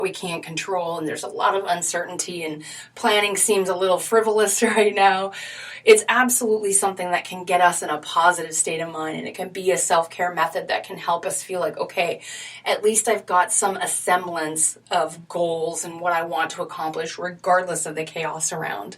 we can't control, and there's a lot of uncertainty, and planning seems a little frivolous right now. It's absolutely something that can get us in a positive state of mind, and it can be a self-care method that can help us feel like, okay, at least I've got some semblance of goals and what I want to accomplish regardless of the chaos around.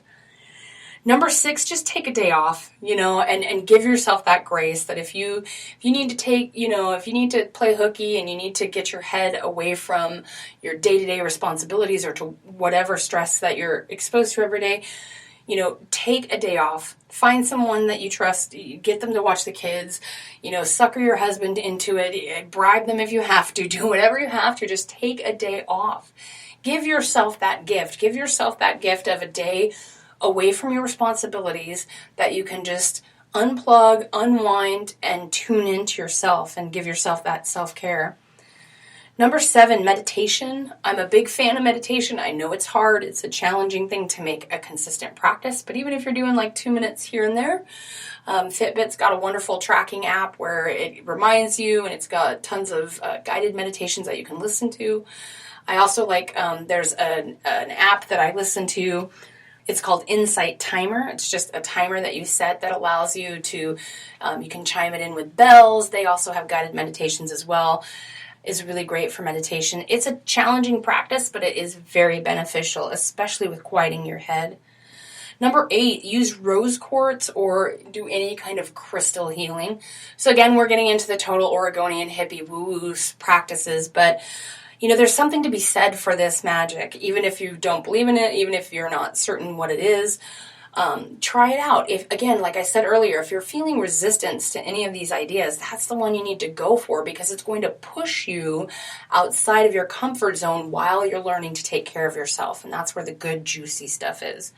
Number 6, just take a day off, and give yourself that grace that if you need to if you need to play hooky and you need to get your head away from your day-to-day responsibilities or to whatever stress that you're exposed to every day, take a day off. Find someone that you trust, get them to watch the kids, sucker your husband into it, bribe them if you have to, do whatever you have to, just take a day off. Give yourself that gift. Give yourself that gift of a day away from your responsibilities that you can just unplug, unwind, and tune into yourself and give yourself that self-care. Number 7, meditation. I'm a big fan of meditation. I know it's hard. It's a challenging thing to make a consistent practice, but even if you're doing like 2 minutes here and there, Fitbit's got a wonderful tracking app where it reminds you, and it's got tons of guided meditations that you can listen to. I also like, there's an app that I listen to. It's called Insight Timer. It's just a timer that you set that allows you to, you can chime it in with bells. They also have guided meditations as well. It's really great for meditation. It's a challenging practice, but it is very beneficial, especially with quieting your head. Number 8, use rose quartz or do any kind of crystal healing. So again, we're getting into the total Oregonian hippie woo-woo practices, but there's something to be said for this magic. Even if you don't believe in it, even if you're not certain what it is, try it out. If, again, like I said earlier, if you're feeling resistance to any of these ideas, that's the one you need to go for because it's going to push you outside of your comfort zone while you're learning to take care of yourself. And that's where the good, juicy stuff is.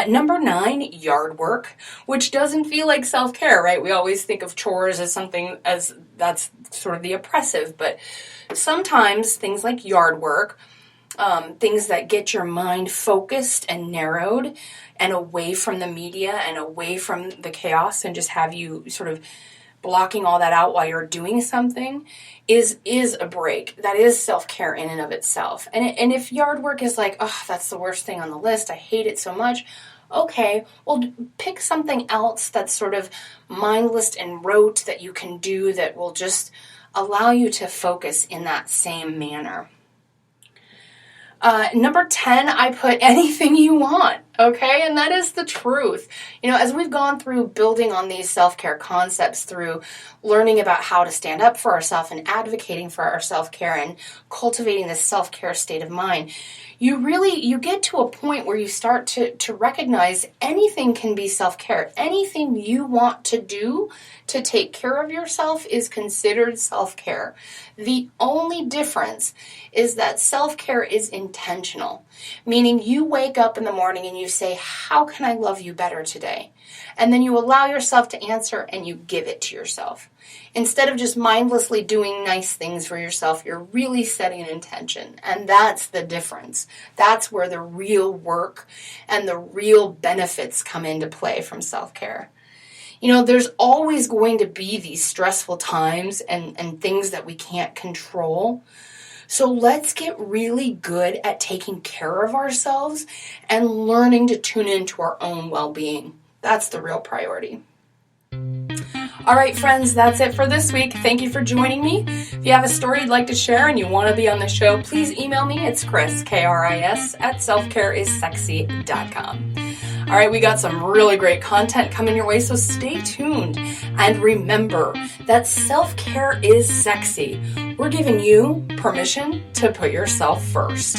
Number 9, yard work, which doesn't feel like self-care, right? We always think of chores as something as that's sort of the oppressive, but sometimes things like yard work, things that get your mind focused and narrowed and away from the media and away from the chaos and just have you sort of blocking all that out while you're doing something is a break. That is self-care in and of itself. And if yard work is like, oh, that's the worst thing on the list, I hate it so much, okay, well, pick something else that's sort of mindless and rote that you can do that will just allow you to focus in that same manner. Number 10, I put anything you want, okay? And that is the truth. As we've gone through building on these self-care concepts through learning about how to stand up for ourselves and advocating for our self-care and cultivating this self-care state of mind, you get to a point where you start to recognize anything can be self-care. Anything you want to do to take care of yourself is considered self-care. The only difference is that self-care is intentional, meaning you wake up in the morning and you say, how can I love you better today? And then you allow yourself to answer and you give it to yourself. Instead of just mindlessly doing nice things for yourself, you're really setting an intention. And that's the difference. That's where the real work and the real benefits come into play from self-care. There's always going to be these stressful times and things that we can't control. So let's get really good at taking care of ourselves and learning to tune into our own well-being. That's the real priority. All right, friends, that's it for this week. Thank you for joining me. If you have a story you'd like to share and you want to be on the show, please email me. It's Chris, K-R-I-S, @selfcareissexy.com. All right, we got some really great content coming your way, so stay tuned. And remember that self-care is sexy. We're giving you permission to put yourself first.